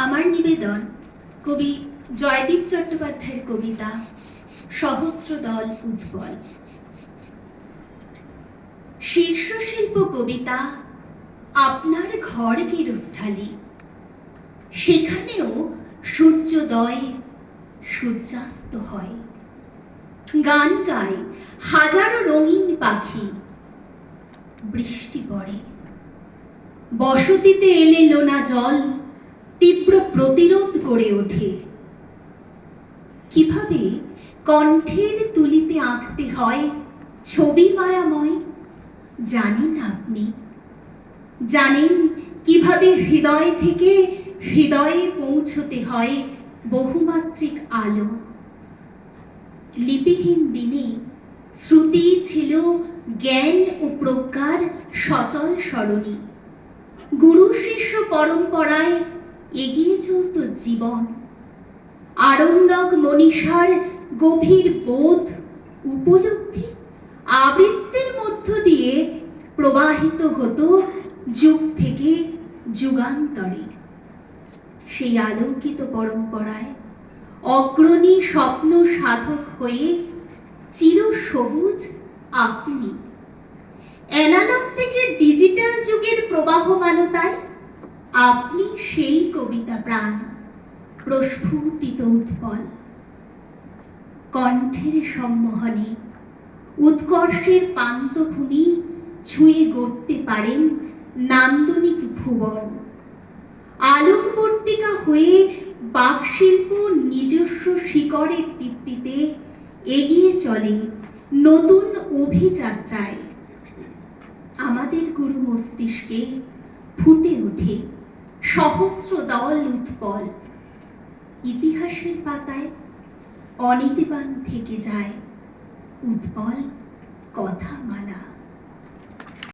আমার নিবেদন কবি জয়দীপ চট্টোপাধ্যায়ের কবিতা সহস্রদল উৎপল। শীর্ষশিল্প কবিতা আপনার ঘর গেরস্থালি, সেখানেও সূর্যোদয় সূর্যাস্ত হয়। গান গায় হাজারো রঙিন পাখি, বৃষ্টি পড়ে। বসতিতে এলে লোনা জল তীব্র প্রতিরোধ গড়ে ওঠে। কিভাবে কণ্ঠের তুলিতে আঁকতে হয় ছবি মায়াময়, জানেন আপনি? জানেন কিভাবে হৃদয় থেকে হৃদয়ে পৌঁছতে হয় বহুমাত্রিক আলো? লিপিহীন দিনে শ্রুতি ছিল জ্ঞান ও প্রজ্ঞার সচল সরণি। গুরু শিষ্য পরম্পরায় এগিয়ে চলত জীবন। আরণ্যক মনীষার গভীর বোধ উপলব্ধি আবৃত্তির মধ্য দিয়ে প্রবাহিত হতো যুগ থেকে যুগান্তরে। সেই আলোকিত পরম্পরায় অগ্রণী স্বপ্ন সাধক হয়ে চিরসবুজ আপনি। অ্যানালগ থেকে ডিজিটাল যুগের প্রবাহমানতায় আপনি সেই কবিতা প্রাণ, প্রস্ফুটিত উৎপল। কণ্ঠের সম্মোহনে উৎকর্ষের পান্তভূমি ছুঁয়ে গড়তে পারেন নান্দনিক ভুবন। আলোকবর্তিকা হয়ে বাকশিল্প নিজস্ব শিকড়ের দীপ্তিতে এগিয়ে চলে নতুন অভিযাত্রায়। আমাদের গুরু মস্তিষ্কে ফুটে ওঠে সহস্রদল উৎপল। ইতিহাসের পাতায় অনির্বাণ থেকে যায় উৎপল কথামালা।